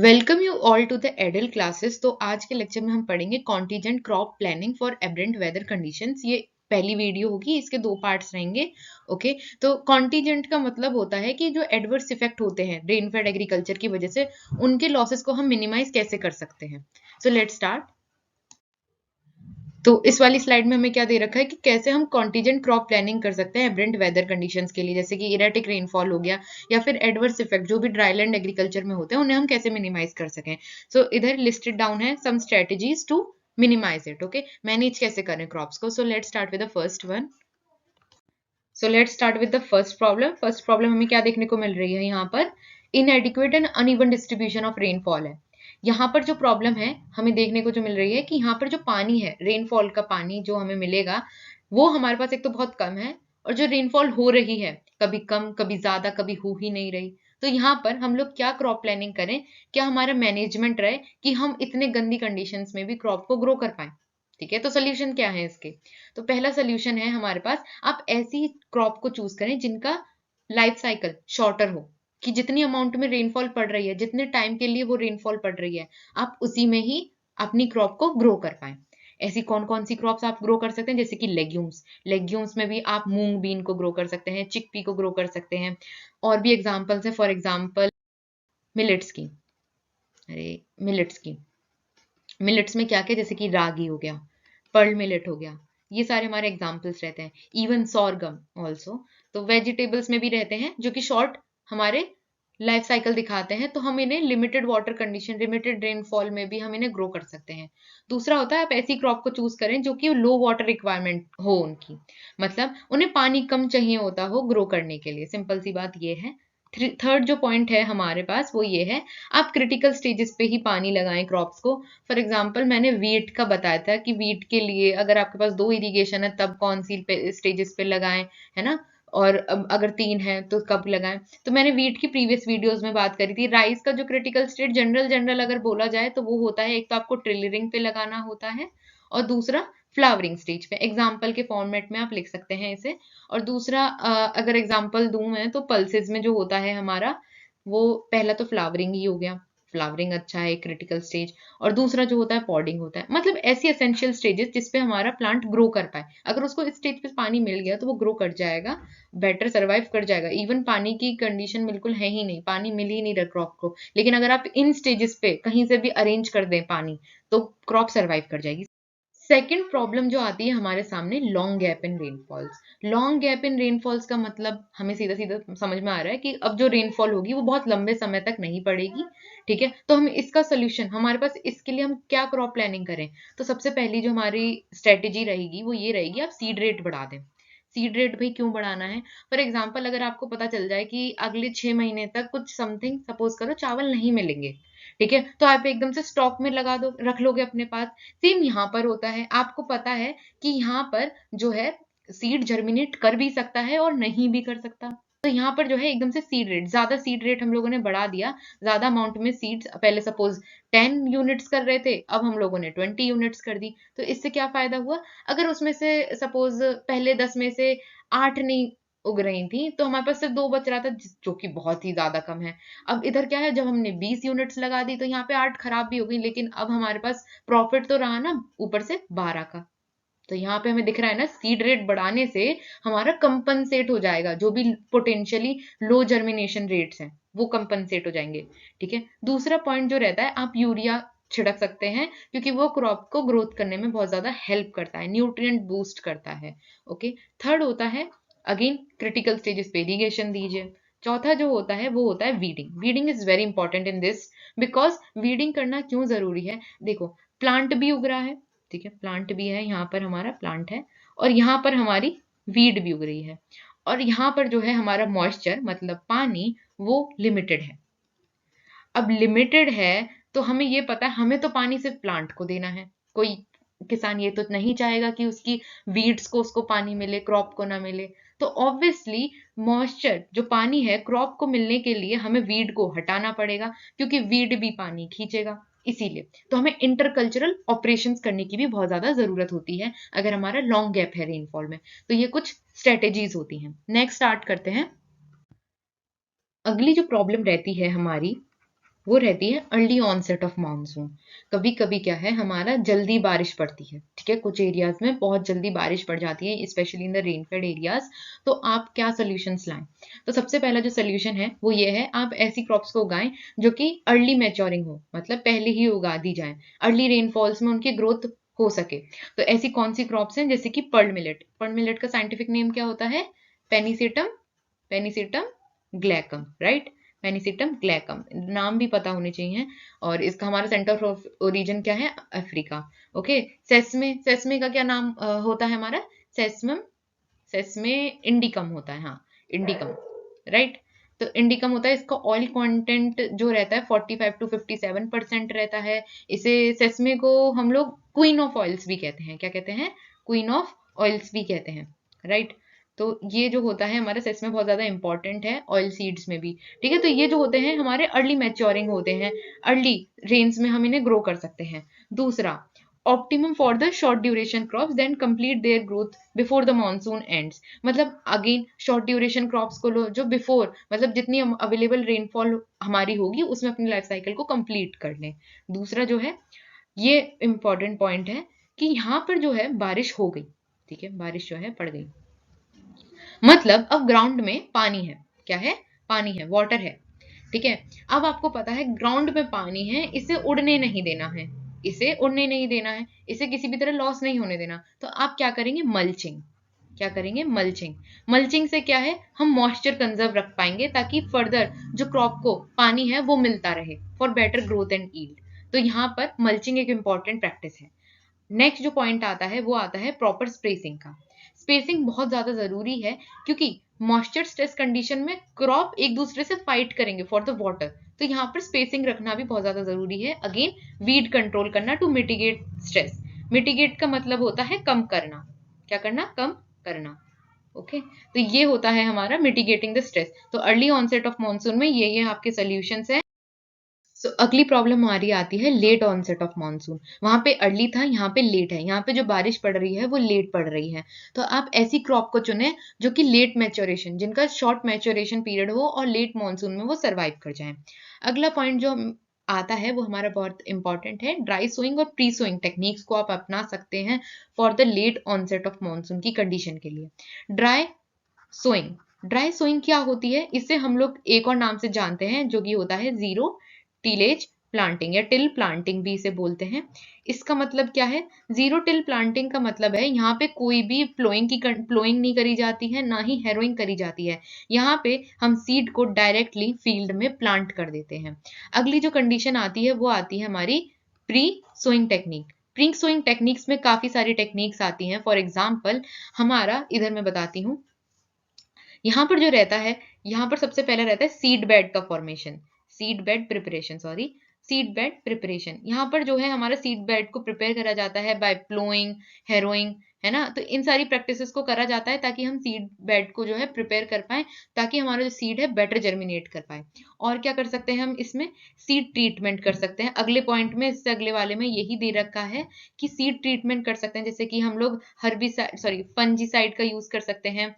Welcome you all to the एडल classes. तो आज के लेक्चर में हम पढ़ेंगे contingent crop planning for aberrant weather conditions. ये पहली वीडियो होगी, इसके दो पार्ट्स रहेंगे। ओके, तो कॉन्टीजेंट का मतलब होता है कि जो एडवर्स इफेक्ट होते हैं रेनफेड एग्रीकल्चर की वजह से, उनके लॉसेस को हम मिनिमाइज कैसे कर सकते हैं। सो लेट्स स्टार्ट। तो इस वाली स्लाइड में हमें क्या दे रखा है कि कैसे हम कॉन्टीजेंट क्रॉप प्लानिंग कर सकते हैं एबरेंट वेदर कंडीशंस के लिए, जैसे कि इरेटिक रेनफॉल हो गया या फिर एडवर्स इफेक्ट जो भी ड्राईलैंड एग्रीकल्चर में होते हैं, उन्हें हम कैसे मिनिमाइज कर सकें। सो इधर लिस्टेड डाउन है some strategies to minimise it. Okay, manage कैसे करें क्रॉप्स को। So let's start with the first one. So let's start with the first problem. First problem हमें क्या देखने को मिल रही है यहाँ पर, inadequate and uneven distribution of rainfall है। यहाँ पर जो प्रॉब्लम है हमें देखने को जो मिल रही है कि यहाँ पर जो पानी है, रेनफॉल का पानी जो हमें मिलेगा, वो हमारे पास एक तो बहुत कम है, और जो रेनफॉल हो रही है कभी कम कभी ज्यादा कभी हो ही नहीं रही। तो यहाँ पर हम लोग क्या क्रॉप प्लानिंग करें, क्या हमारा मैनेजमेंट रहे कि हम इतने गंदी कंडीशंस में भी क्रॉप को ग्रो कर पाए। ठीक है, तो सोल्यूशन क्या है इसके। तो पहला सोल्यूशन है हमारे पास, आप ऐसी क्रॉप को चूज करें जिनका लाइफ साइकिल शॉर्टर हो, कि जितनी अमाउंट में रेनफॉल पड़ रही है, जितने टाइम के लिए वो रेनफॉल पड़ रही है, आप उसी में ही अपनी क्रॉप को ग्रो कर पाए। ऐसी कौन कौन सी क्रॉप्स आप ग्रो कर सकते हैं, जैसे कि लेग्यूम्स। लेग्यूम्स में भी आप मूंग बीन को ग्रो कर सकते हैं, चिकपी को ग्रो कर सकते हैं। और भी एग्जांपल्स है, फॉर एग्जांपल मिलेट्स की। अरे, मिलेट्स की, मिलेट्स में क्या क्या, जैसे कि रागी हो गया, पर्ल मिलेट हो गया, ये सारे हमारे एग्जाम्पल्स रहते हैं। Even sorghum also. तो वेजिटेबल्स में भी रहते हैं जो कि शॉर्ट हमारे लाइफ साइकिल दिखाते हैं, तो हम इन्हें limited water condition, limited rainfall में भी हम इन्हें ग्रो कर सकते हैं। दूसरा होता है, आप ऐसी क्रॉप को चूज करें जो कि लो वाटर रिक्वायरमेंट हो उनकी, मतलब उन्हें पानी कम चाहिए होता हो ग्रो करने के लिए। सिंपल सी बात ये है। थर्ड जो पॉइंट है हमारे पास वो ये है, आप क्रिटिकल स्टेजेस पे ही पानी लगाएं क्रॉप्स को। फॉर एग्जाम्पल मैंने वीट का बताया था कि वीट के लिए अगर आपके पास 2 इरिगेशन है तब कौन सी स्टेजेस पे लगाएं, है ना। और अब अगर 3 है तो कब लगाएं। तो मैंने वीट की प्रीवियस वीडियोस में बात करी थी। राइस का जो क्रिटिकल स्टेज जनरल जनरल अगर बोला जाए तो वो होता है, एक तो आपको ट्रिलरिंग पे लगाना होता है, और दूसरा फ्लावरिंग स्टेज पे। एग्जाम्पल के फॉर्मेट में आप लिख सकते हैं इसे। और दूसरा अगर एग्जाम्पल दूं मैं, तो पल्सेस में जो होता है हमारा, वो पहला तो फ्लावरिंग ही हो गया, फ्लावरिंग अच्छा है, क्रिटिकल स्टेज। और दूसरा जो होता है पॉडिंग होता है। मतलब ऐसी एसेंशियल स्टेजेस जिसपे हमारा प्लांट ग्रो कर पाए। अगर उसको इस स्टेज पे पानी मिल गया तो वो ग्रो कर जाएगा, बेटर सर्वाइव कर जाएगा। इवन पानी की कंडीशन बिल्कुल है ही नहीं, पानी मिल ही नहीं रहा क्रॉप को, लेकिन अगर आप इन स्टेजेस पे कहीं से भी अरेंज कर दें पानी, तो क्रॉप सर्वाइव कर जाएगी। सेकेंड प्रॉब्लम जो आती है हमारे सामने, long gap in rainfalls. Long gap in rainfalls का मतलब हमें सीधा सीधा समझ में आ रहा है कि अब जो रेनफॉल होगी वो बहुत लंबे समय तक नहीं पड़ेगी। ठीक है, तो हम इसका सोल्यूशन हमारे पास, इसके लिए हम क्या क्रॉप प्लानिंग करें। तो सबसे पहली जो हमारी स्ट्रेटेजी रहेगी वो ये रहेगी, आप सीड रेट बढ़ा दें। सीड रेट भाई क्यों बढ़ाना है। फॉर एग्जाम्पल अगर आपको पता चल जाए कि अगले 6 महीने तक कुछ समथिंग, सपोज करो चावल नहीं मिलेंगे, ठीक है, तो आप एकदम से स्टॉक में लगा दो, रख लोगे अपने पास। सेम यहाँ पर होता है, आपको पता है कि यहाँ पर जो है सीड जर्मिनेट कर भी सकता है और नहीं भी कर सकता। तो यहाँ पर जो है एकदम से सीड रेट, ज्यादा सीड रेट हम लोगों ने बढ़ा दिया। ज्यादा अमाउंट में सीड्स, पहले सपोज 10 यूनिट्स कर रहे थे, अब हम लोगों ने 20 यूनिट्स कर दी। तो इससे क्या फायदा हुआ, अगर उसमें से सपोज पहले 10 में से 8 नहीं उग रही थी, तो हमारे पास सिर्फ 2 बच रहा था, जो कि बहुत ही ज्यादा कम है। अब इधर क्या है, जब हमने 20 यूनिट्स लगा दी तो यहाँ पे 8 खराब भी हो गई, लेकिन अब हमारे पास प्रॉफिट तो रहा ना ऊपर से 12 का। तो यहाँ पे हमें दिख रहा है ना, सीड रेट बढ़ाने से हमारा कंपनसेट हो जाएगा, जो भी पोटेंशियली लो जर्मिनेशन रेट्स हैं वो कंपनसेट हो जाएंगे। ठीक है, दूसरा पॉइंट जो रहता है, आप यूरिया छिड़क सकते हैं, क्योंकि वो क्रॉप को ग्रोथ करने में बहुत ज्यादा हेल्प करता है, न्यूट्रिएंट बूस्ट करता है। ओके, थर्ड होता है, अगेन क्रिटिकल स्टेजेस पे इरिगेशन दीजिए। चौथा जो होता है वो होता है weeding. Weeding is very important in this, because weeding करना क्यों जरूरी है। देखो, प्लांट भी उग रहा है, ठीक है, प्लांट भी है, यहाँ पर हमारा प्लांट है, और यहाँ पर हमारी वीड भी उग रही है, और यहाँ पर जो है हमारा मॉइस्चर मतलब पानी, वो लिमिटेड है। अब लिमिटेड है तो हमें ये पता है, हमें तो पानी सिर्फ प्लांट को देना है। कोई किसान ये तो नहीं चाहेगा कि उसकी वीड्स को उसको पानी मिले, क्रॉप को ना मिले। तो ऑब्वियसली मॉइस्चर जो पानी है क्रॉप को मिलने के लिए हमें वीड को हटाना पड़ेगा, क्योंकि वीड भी पानी खींचेगा। इसीलिए तो हमें इंटरकल्चरल ऑपरेशंस करने की भी बहुत ज्यादा जरूरत होती है अगर हमारा लॉन्ग गैप है रेनफॉल में। तो ये कुछ स्ट्रेटेजीज होती हैं। नेक्स्ट स्टार्ट करते हैं। अगली जो प्रॉब्लम रहती है हमारी, वो रहती है अर्ली ऑनसेट ऑफ मानसून। कभी कभी क्या है, हमारा जल्दी बारिश पड़ती है, ठीक है, कुछ एरियाज में बहुत जल्दी बारिश पड़ जाती है, specially in the rainfed areas. तो आप क्या सोल्यूशंस लाएं? तो सबसे पहला जो सोल्यूशन है वो ये है, आप ऐसी क्रॉप्स को उगाएं जो कि अर्ली मैच्योरिंग हो, मतलब पहले ही उगा दी जाए, अर्ली रेनफॉल्स में उनकी ग्रोथ हो सके। तो ऐसी कौन सी क्रॉप्स हैं? जैसे कि पर्ल मिलेट। पर्ल मिलेट का साइंटिफिक नेम क्या होता है? Pennisetum, pennisetum glaucum, right. Pennisetum glaucum, नाम भी पता होने चाहिए। और इसका हमारा सेंटर ऑफ ओरिजिन क्या है? अफ्रीका। ओके। सेस्मे, सेस्मे का क्या नाम होता है हमारा? सेस्मम, सेस्मे इंडिकम होता है, हाँ, इंडिकम, राइट। तो इंडिकम होता है, इसका ऑयल कंटेंट जो रहता है 45 to 57% रहता है। इसे, सेस्मे को हम लोग क्वीन ऑफ ऑयल्स भी कहते हैं। क्या कहते हैं? क्वीन ऑफ ऑयल्स भी कहते हैं, राइट। तो ये जो होता है हमारा सेस्मे बहुत ज्यादा इंपॉर्टेंट है ऑयल सीड्स में भी, ठीक है। तो ये जो होते हैं हमारे अर्ली मैच्योरिंग होते हैं, अर्ली रेंज में हम इन्हें ग्रो कर सकते हैं। दूसरा, optimum for the short duration crops then complete their growth before the monsoon ends. मतलब अगेन शॉर्ट ड्यूरेशन क्रॉप्स को लो जो बिफोर, मतलब जितनी अवेलेबल रेनफॉल हमारी होगी उसमें अपनी लाइफ साइकिल को कंप्लीट कर लें। दूसरा जो है, ये इंपॉर्टेंट पॉइंट है कि यहाँ पर जो है बारिश हो गई, ठीक है, बारिश जो है पड़ गई, मतलब अब ग्राउंड में पानी है। क्या है? पानी है, वाटर है, ठीक है। अब आपको पता है ग्राउंड में पानी है, इसे उड़ने नहीं देना है, इसे उड़ने नहीं देना है, इसे किसी भी तरह लॉस नहीं होने देना। तो आप क्या करेंगे? मल्चिंग। क्या करेंगे? मल्चिंग। मल्चिंग से क्या है, हम मॉइस्चर कंजर्व रख पाएंगे ताकि फर्दर जो क्रॉप को पानी है वो मिलता रहे for better growth and yield. तो यहाँ पर मल्चिंग एक इंपॉर्टेंट प्रैक्टिस है। नेक्स्ट जो पॉइंट आता है वो आता है प्रॉपर स्पेसिंग का। स्पेसिंग बहुत ज्यादा जरूरी है क्योंकि मॉइस्चर स्ट्रेस कंडीशन में क्रॉप एक दूसरे से फाइट करेंगे फॉर द वाटर। तो यहाँ पर स्पेसिंग रखना भी बहुत ज्यादा जरूरी है। अगेन, वीड कंट्रोल करना टू मिटिगेट स्ट्रेस। मिटिगेट का मतलब होता है कम करना। क्या करना? कम करना। ओके। तो ये होता है हमारा मिटिगेटिंग द स्ट्रेस। तो अर्ली ऑनसेट ऑफ मॉनसून में ये आपके सोल्यूशंस है। अगली प्रॉब्लम हमारी आती है लेट ऑनसेट ऑफ मॉनसून। वहां पे अर्ली था, यहाँ पे लेट है, यहाँ पे जो बारिश पड़ रही है वो लेट पड़ रही है। तो आप ऐसी क्रॉप को चुने जो कि लेट मैच्योरेशन, जिनका शॉर्ट मैच्योरेशन पीरियड हो और लेट मॉनसून में वो सर्वाइव कर जाए। अगला पॉइंट जो आता है वो हमारा बहुत इंपॉर्टेंट है, ड्राई सोइंग और प्री सोइंग टेक्निक्स को आप अपना सकते हैं for the late onset of monsoon की कंडीशन के लिए। ड्राई सोइंग, ड्राई सोइंग क्या होती है? इसे हम लोग एक और नाम से जानते हैं जो कि होता है जीरो टिलेज प्लांटिंग या टिल प्लांटिंग भी इसे बोलते हैं। इसका मतलब क्या है? जीरो टिल प्लांटिंग का मतलब है यहाँ पे कोई भी प्लोइंग नहीं करी जाती है, ना ही हैरोइंग करी जाती है। यहाँ पे हम सीड को डायरेक्टली फील्ड में प्लांट कर देते हैं। अगली जो कंडीशन आती है वो आती है हमारी pre sowing technique. Pre sowing techniques में काफी सारी टेक्निक्स आती हैं। फॉर एग्जाम्पल, हमारा इधर मैं बताती हूँ, यहाँ पर जो रहता है, यहाँ पर सबसे पहले रहता है सीड बेड का formation, seed bed preparation, sorry, seed bed preparation. यहाँ पर जो है हमारा सीड बेड को प्रिपेयर करा जाता है बाय प्लोइंग, हैरोइंग, है ना। तो इन सारी प्रैक्टिसेस को करा जाता है ताकि हम सीड बेड को जो है प्रिपेयर कर पाए, ताकि हमारा जो सीड है बेटर जर्मिनेट कर पाए। और क्या कर सकते हैं हम इसमें? सीड ट्रीटमेंट कर सकते हैं। अगले पॉइंट में, इससे अगले वाले में यही दे रखा है कि सीड ट्रीटमेंट कर सकते हैं, जैसे कि हम लोग हर्बिसाइड, सॉरी, फंजीसाइड का यूज कर सकते हैं।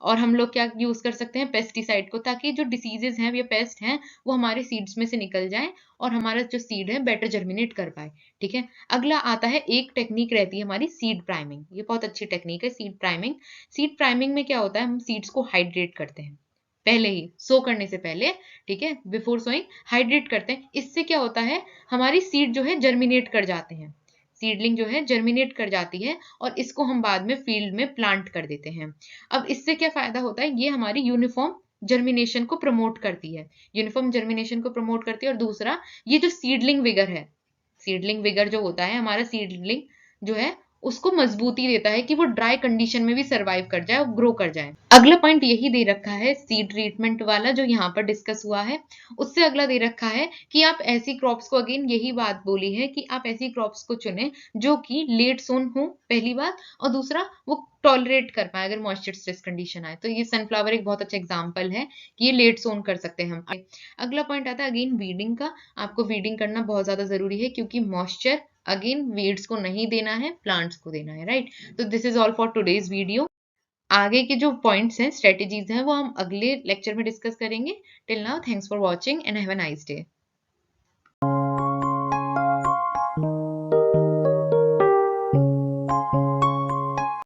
और हम लोग क्या यूज कर सकते हैं? पेस्टिसाइड को, ताकि जो डिसीजेज हैं या पेस्ट हैं वो हमारे सीड्स में से निकल जाए और हमारा जो सीड है बेटर जर्मिनेट कर पाए, ठीक है। अगला आता है, एक टेक्निक रहती है हमारी सीड प्राइमिंग। ये बहुत अच्छी टेक्निक है, सीड प्राइमिंग। सीड प्राइमिंग में क्या होता है, हम सीड्स को हाइड्रेट करते हैं पहले ही, सो करने से पहले, ठीक है, बिफोर सोइंग हाइड्रेट करते हैं। इससे क्या होता है, हमारी सीड जो है जर्मिनेट कर जाते हैं, सीडलिंग जो है जर्मिनेट कर जाती है और इसको हम बाद में फील्ड में प्लांट कर देते हैं। अब इससे क्या फायदा होता है? ये हमारी यूनिफॉर्म जर्मिनेशन को प्रमोट करती है, यूनिफॉर्म जर्मिनेशन को प्रमोट करती है। और दूसरा, ये जो सीडलिंग विगर है, सीडलिंग विगर जो होता है हमारा, सीडलिंग जो है उसको मजबूती देता है कि वो ड्राई कंडीशन में भी सर्वाइव कर जाए और ग्रो कर जाए। अगला पॉइंट यही दे रखा है सीड ट्रीटमेंट वाला जो यहाँ पर डिस्कस हुआ है। उससे अगला दे रखा है कि आप ऐसी क्रॉप्स को, अगेन यही बात बोली है कि आप ऐसी क्रॉप्स को चुने जो कि लेट सोन हो, पहली बात, और दूसरा वो टॉलरेट कर पाए अगर मॉइस्चर स्ट्रेस कंडीशन आए। तो ये सनफ्लावर एक बहुत अच्छा एग्जांपल है कि ये लेट सोन कर सकते हैं हम। अगला पॉइंट आता है अगेन वीडिंग का। आपको वीडिंग करना बहुत ज्यादा जरूरी है क्योंकि मॉइस्चर अगेन वीड्स को नहीं देना है, प्लांट्स को देना है, राइट। तो this is all for today's video. आगे के जो पॉइंट्स हैं, स्ट्रेटेजीज हैं, वो हम अगले लेक्चर में डिस्कस करेंगे। Till now, thanks for watching and have a nice day.